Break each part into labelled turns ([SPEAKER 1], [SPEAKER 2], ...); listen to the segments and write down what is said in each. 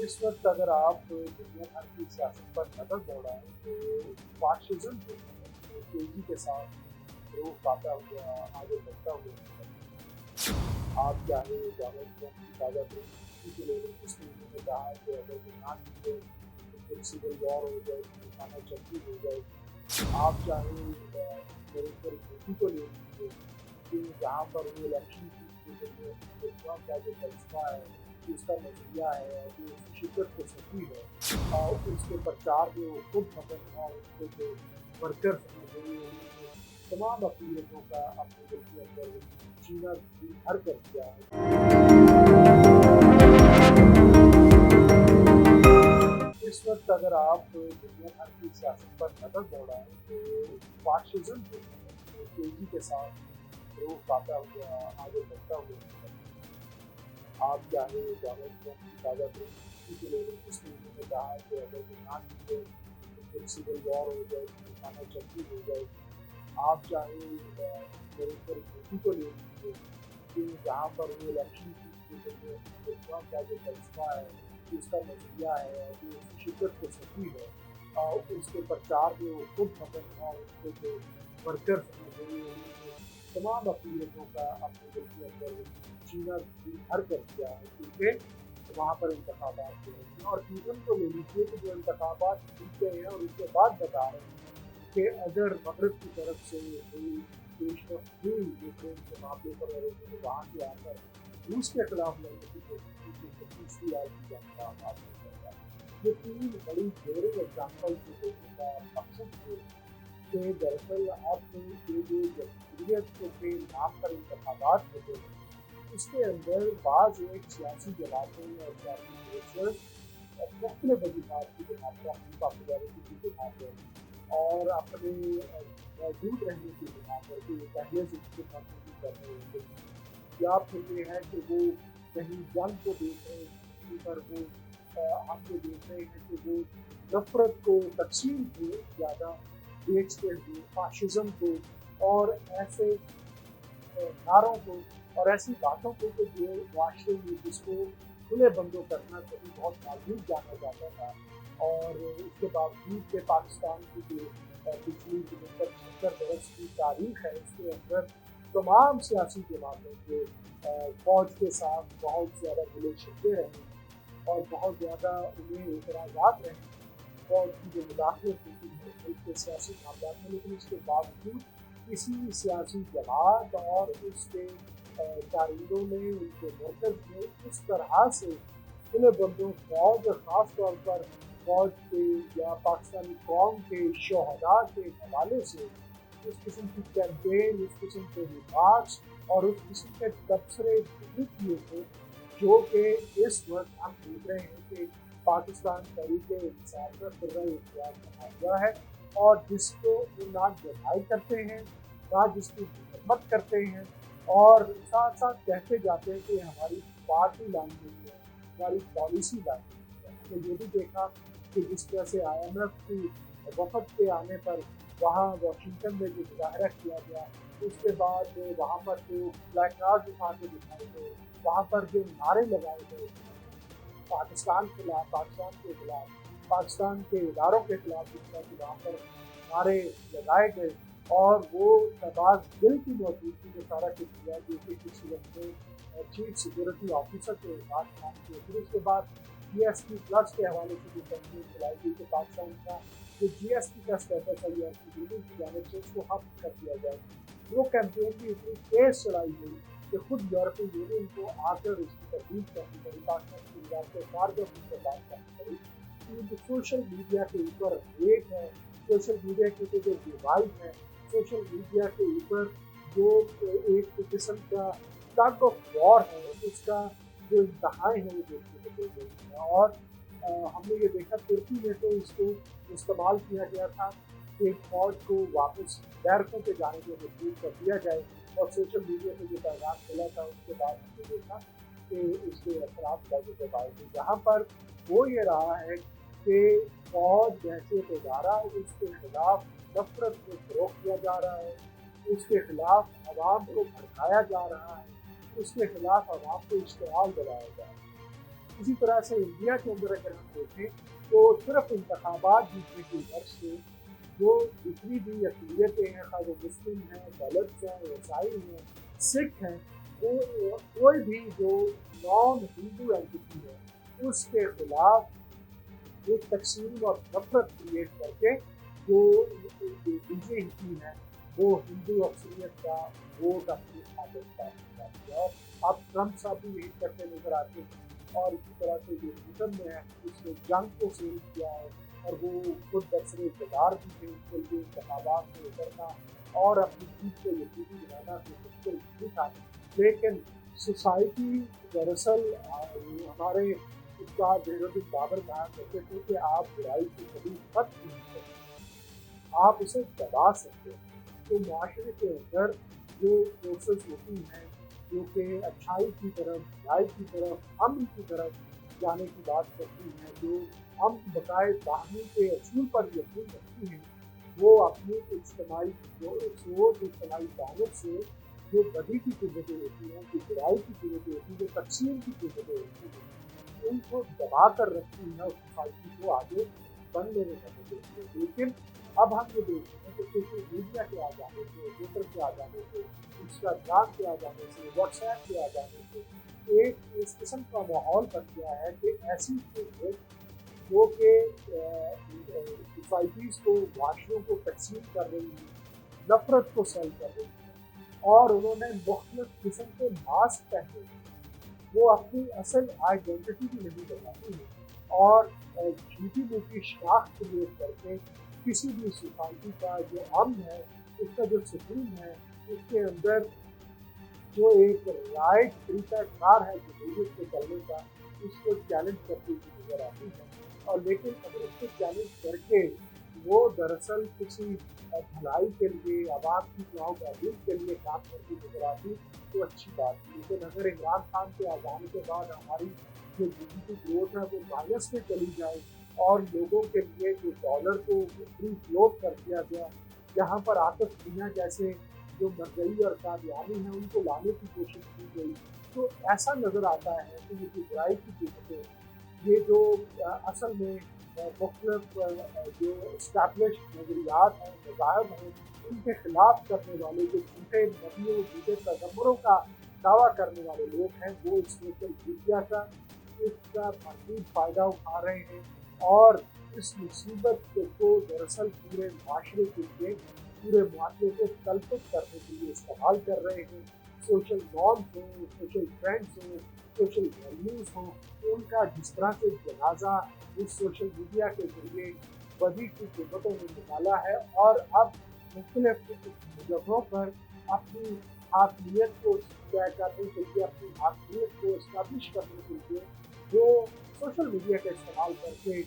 [SPEAKER 1] اس وقت اگر آپ دنیا بھر کی سیاست پر نظر دوڑائیں تو فاشزم جو ہے وہ تیزی کے ساتھ روح پاتا ہوا آگے بڑھتا ہوا نظر آتا ہے۔ آپ چاہے ڈونلڈ ٹرمپ کی تازہ ترین چھٹی کے لیے جس میں انہوں نے کہا کہ اگر وہ نہ جیتے تو پھر سول وار ہو جائے گی، خانہ جنگی ہو جائے گی۔ آپ چاہے نریندر مودی کو لے لیجیے کہ جہاں پر وہ الیکشن کے ذریعے ٹرمپ کا جو کرشمہ ہے، جو اس کا نظریہ ہے اور جو اس کی شدت کو سکی ہے، اس کے پرچار میں وہ خود مدن ہے اور اس کے جو ورکرز ہیں وہ انہوں نے تمام اقلیتوں کا اپنے دل کے اندر جینا گھر کر دیا ہے۔ اس وقت اگر آپ دنیا بھر کی سیاست پر نظر دوڑائیں تو فاشزم جو ہے وہ تیزی کے ساتھ روح پاتا ہوا آگے بڑھتا ہوا نظر آتا ہے۔ آپ چاہے ڈونلڈ ٹرمپ کی تازہ ترین چھٹی کے لے لیں جس میں انہوں نے کہا کہ اگر وہ نہ جیتے تو پھر سول وار ہو جائے گی، خانہ جنگی ہو جائے گی۔ آپ چاہے نریندر مودی کو لے لیجیے کہ جہاں پر وہ الیکشن کے ذریعے ٹرمپ کا جو کرشمہ ہے، جو اس کا نظریہ ہے اور جو اس کی شدت کو سکی ہے، اس کے پرچار میں وہ خود مدن ہے اور اس کے جو ورکرز ہیں وہ انہوں نے تمام اقلیتوں کا اپنے دل کے اندر جینا گھر کر دیا ہے، کیونکہ وہاں پر انتخابات ہو رہے ہیں۔ اور ایون کو لے لیجیے کہ جو انتخابات جیت گئے ہیں اور اس کے بعد بتا رہے ہیں کہ اگر مغرب کی طرف سے کوئی پیش رفت ہوئی یوکرین کے معاملے پر اور انہوں نے وہاں سے آ کر روس کے خلاف لڑنے کی کوشش کی تو تیسری آج کی جنگ کا آغاز ہو جائے گا۔ یہ تین بڑی گہرے ایگزامپل سے دیکھنے کا مقصد یہ کہ دراصل آپ نے یہ جو جمہوریت کے نام پر انتخابات ہوتے ہیں اس کے اندر بعض ایک سیاسی جماعتیں اور سیاسی فورسز مختلف وجوہات کی بنا پر اپنی پاپولیرٹی کی بنا پر اور اپنے موجود رہنے کی بنا پر کہ وہ پہلے سے اس کو کنٹینیو کر رہے ہوتے ہیں، یا پھر یہ ہے کہ وہ کہیں جنگ کو دیکھ رہے ہیں کہیں پر وہ ہم یہ دیکھ رہے ہیں کہ وہ نفرت کو تقسیم کو زیادہ بیچتے ہوئے فاشزم کو اور ایسے نعروں کو اور ایسی باتوں کو کہ جو معاشرے میں جس کو کھلے بندوں کرنا کبھی بہت نازک جانا جاتا تھا، اور اس کے باوجود کہ پاکستان کی جو پچھلی 75 برس کی تاریخ ہے اس کے اندر تمام سیاسی جماعتوں کے فوج کے ساتھ بہت زیادہ گلے شدے رہے اور بہت زیادہ انہیں اعتراضات رہے فوج کی جو مداخلت ہوتی ہے ملک کے سیاسی معاملات میں، لیکن اس کے باوجود کسی سیاسی جماعت اور اس کے تاریخوں نے ان کے مرکز نے اس طرح سے کھلے بندوں فوج اور خاص طور پر فوج کے یا پاکستانی قوم کے شہداء کے حوالے سے اس قسم کی کیمپین، اس قسم کے ریمارکس اور اس قسم کے تبصرے نہیں کیے تھے جو کہ اس وقت ہم دیکھ رہے ہیں کہ پاکستان تحریک انصاف کا خزہ اختیار بنا ہوا ہے اور جس کو وہ نہ دفاع کرتے ہیں نہ جس کی خدمت کرتے ہیں، اور ساتھ ساتھ کہتے جاتے ہیں کہ ہماری پارٹی لائن نہیں ہے، ہماری پالیسی لائن نہیں ہے۔ ہم نے یہ بھی دیکھا کہ جس طرح سے آئی ایم ایف کی وفد کے آنے پر وہاں واشنگٹن میں جو مظاہرہ کیا گیا، اس کے بعد وہاں پر جو بلیک کارڈ اٹھا کے دکھائے گئے، وہاں پر جو نعرے لگائے گئے پاکستان کے خلاف، پاکستان کے خلاف، پاکستان کے اداروں کے خلاف، جس طرح سے وہاں پر نعرے لگائے گئے اور وہ شہباز گل کی موجودگی میں سارا کچھ کیا جو کہ کسی وقت میں چیف سیکورٹی آفیسر کے بات کام کیے۔ پھر اس کے بعد جی ایس ٹی پلس کے حوالے سے جو کمپین چلائی گئی کہ پاکستان کا جو جی ایس ٹی کا اسٹیٹس ہے یا کی کی جانب سے اس کو ختم کر دیا جائے، وہ کیمپین بھی اتنی تیز چلائی گئی کہ خود یورپی یونین کو آ کر اس کی تردید کرنی پڑی، پاکستان کی وزارت خارجہ کو اس سے بات کرنی پڑی کہ جو سوشل میڈیا کے اوپر ریٹ ہے، سوشل میڈیا کے اوپر جو ڈیوائڈ ہے، سوشل میڈیا کے اوپر جو ایک قسم کا ٹگ آف وار ہے اس کا جو انتہائی ہے وہ دیکھنے کو مل رہی ہے۔ اور ہم نے یہ دیکھا ترکی میں تو اس کو استعمال کیا گیا تھا کہ فوج کو واپس بیرکوں پہ جانے کے مجبور کر دیا جائے، اور سوشل میڈیا پہ جو پیغام ملا تھا اس کے بعد ہم نے دیکھا کہ اس کے اثرات پازیٹیو آئے تھے، جہاں پر وہ یہ رہا ہے کہ فوج دہشت ادارہ اس کے خلاف نفرت کو فروغ دیا جا رہا ہے، اس کے خلاف عوام کو بھڑکایا جا رہا ہے، اس کے خلاف عوام کو اشتعال دلایا جا رہا ہے۔ اسی طرح سے انڈیا کے اندر اگر ہم دیکھیں تو صرف انتخابات جیتنے کی غرض سے جو جتنی بھی اقلیتیں ہیں، خواہ وہ مسلم ہیں، دلت ہیں، عیسائی ہیں، سکھ ہیں، کوئی بھی جو نان ہندو اینٹی ہے اس کے خلاف ایک تقسیم اور نفرت کریٹ کر کے جو بی جے پی ہے وہ ہندو اکثریت کا ووٹ اپنی حاجت کا دیا، اور اب ٹرمپ صاحب بھی یہی کرتے نظر آتے ہیں۔ اور اسی طرح سے جو بریٹن میں ہے اس نے جنگ کو سیل کیا ہے، اور وہ خود برسر اقتدار بھی تھے، اس کے لیے انتخابات میں اترنا اور اپنی جیت کو یقینی بنانا تو مشکل نہیں تھا، لیکن سوسائٹی دراصل ہمارے استاد بہرالدین بابر کہا کرتے تھے کہ آپ برائی کو کبھی ختم نہیں کرتے، آپ اسے دبا سکتے ہیں۔ تو معاشرے کے اندر جو فورسز ہوتی ہیں جو کہ اچھائی کی طرف، بھلائی کی طرف، امن کی طرف جانے کی بات کرتی ہیں، جو امن بقائے باہمی کے اصول پر یقین رکھتی ہیں، وہ اپنی اجتماعی سوچ، اجتماعی تعلق سے جو بدی کی قوتیں ہوتی ہیں، جو برائی کی قوتیں ہوتی ہیں، جو تقسیم کی قوتیں ہوتی ہیں، ان کو دبا کر رکھتی ہیں اور سوسائٹی کو آگے بڑھنے میں مدد دیتی ہے۔ لیکن اب ہم یہ دیکھتے ہیں کہ سوشل میڈیا کے آ جانے سے، ٹویٹر کے آ جانے سے، انسٹاگرام کے آ جانے سے، واٹس ایپ کے آ جانے سے ایک اس قسم کا ماحول بن گیا ہے کہ ایسی چیزیں جو کہ سوسائٹیز کو، معاشروں کو تقسیم کر رہی ہیں، نفرت کو سیل کر رہی ہیں، اور انہوں نے مختلف قسم کے ماسک پہنے ہیں، وہ اپنی اصل آئیڈینٹی بھی نہیں بتاتی ہے، اور جھوٹی موٹی شناخت کریٹ کر کے کسی بھی سوسائٹی کا جو امن ہے، اس کا جو سکون ہے، اس کے اندر جو ایک رائٹ طریقہ کار ہے جمہوریت کے چلنے کا، اس کو چیلنج کرتی ہوئی نظر آتی ہے۔ اور لیکن اگر اس کو چیلنج کر کے وہ دراصل کسی بھلائی کے لیے، عوام کی دعاؤں تحریک کے لیے کام کرتی نظر آتی تو اچھی بات ہے۔ لیکن اگر عمران خان کے آ جانے کے بعد ہماری جو جی ڈی پی گروتھ ہے وہ مائنس میں چلی جائے، اور لوگوں کے لیے جو ڈالر کو فری فلوٹ کر دیا گیا، جہاں پر آتش میاں جیسے جو مرگئی اور قادیانی ہیں ان کو لانے کی کوشش کی گئی، تو ایسا نظر آتا ہے کہ یہ جو برائی کی قوتیں، یہ جو اصل میں مختلف جو اسٹیبلش نظریات ہیں، مذاہب ہیں، ان کے خلاف کرنے والے جو جھوٹے نبیوں، جھوٹے پیغمبروں کا دعویٰ کرنے والے لوگ ہیں، وہ اس سوشل میڈیا کا اس کا بھرپور فائدہ اٹھا رہے ہیں، اور اس مصیبت کو دراصل پورے معاشرے کے لیے، پورے معاشرے کو تلفظ کرنے کے لیے استعمال کر رہے ہیں۔ سوشل نارمز ہوں، سوشل ٹرینڈز ہوں، سوشل ویلیوز ہوں، ان کا جس طرح سے جنازہ اس سوشل میڈیا کے ذریعے بدی کی قوتوں نے نکالا ہے، اور اب مختلف جگہوں پر اپنی حاکمیت کو طے کرنے کے لیے، اپنی حاکمیت کو اسٹیبلش کرنے کے لیے وہ سوشل میڈیا کا استعمال کر کے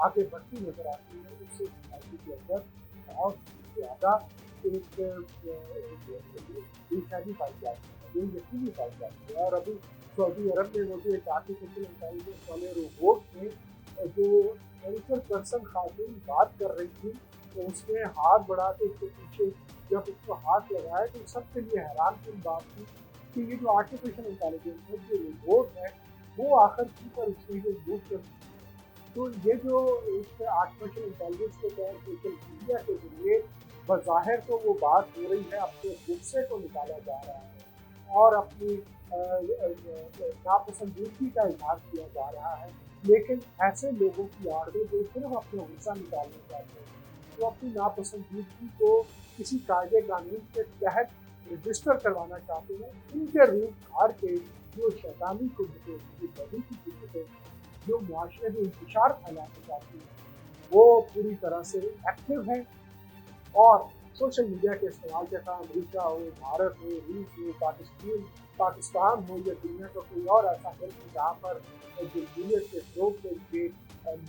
[SPEAKER 1] آگے بڑھتی نظر آتی ہے، اس سے سوسائٹی کے اندر بہت زیادہ ایک بے چینی پائی جاتی ہے، بے یقینی پائی جاتی ہے۔ اور ابھی سعودی عرب میں وہ جو ایک آرٹیفیشل انٹیلیجنس والے روبوٹ میں جو 65% خاتون بات کر رہی تھی، تو اس نے ہاتھ بڑھا کے اس کے پیچھے جب اس کو ہاتھ لگایا تو سب کے لیے حیران کن بات تھی کہ یہ جو آرٹیفیشل انٹیلیجنس ہے، جو روبوٹ ہے، وہ آخر کی پر اس میں جو یوز کر، تو یہ جو اس آرٹیفیشل انٹیلیجنس کے تحت سوشل میڈیا کے ذریعے بظاہر تو وہ بات ہو رہی ہے، اپنے غصے کو نکالا جا رہا ہے اور اپنی ناپسندیدگی کا اظہار کیا جا رہا ہے، لیکن ایسے لوگوں کی آڑ میں جو صرف اپنا غصہ نکالنا چاہتے ہیں، جو اپنی ناپسندیدگی کو کسی قاعدے قانون کے تحت رجسٹر کروانا چاہتے ہیں، ان کے روپ دھار کے جو شیطانی قوتیں، جو بدی کی قوتیں، جو معاشرے میں انتشار پھیلانا چاہتی ہیں، وہ پوری طرح سے ایکٹیو ہیں، اور سوشل میڈیا کے استعمال کے ساتھ امریکہ ہو، بھارت ہو، روس ہو، پاکستان ہو، یا دنیا کا کوئی اور ایسا ملک جہاں پر جمہوریت کے فروغ کے لیے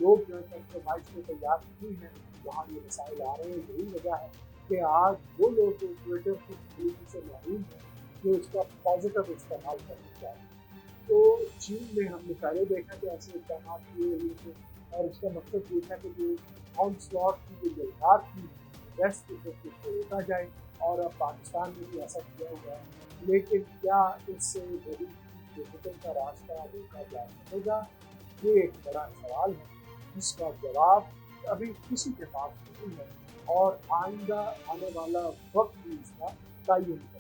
[SPEAKER 1] لوگ جو ہے کمپرومائز کو تیار نہیں ہیں، وہاں یہ مسائل آ رہے ہیں۔ یہی وجہ ہے کہ آج وہ لوگ جو ٹویٹر کی فیسلٹی سے محروم ہیں، جو اس کا پازیٹیو استعمال کرنا چاہتے ہیں، تو چین میں ہم نے پہلے دیکھا کہ ایسے اقدامات کیے ہوئے تھے، اور اس کا مقصد یہ تھا کہ جو آن سلاٹ کی جو جلدات تھی ویسٹ کی طرف اس کو روکا جائے، اور اب پاکستان میں بھی ایسا کیا ہوا ہے، لیکن کیا اس سے بڑی قوتوں کا راستہ روکا جا سکے گا؟ یہ ایک بڑا سوال ہے جس کا جواب ابھی کسی کے پاس نہیں ہے، اور آئندہ آنے والا وقت بھی اس کا تعین کرے۔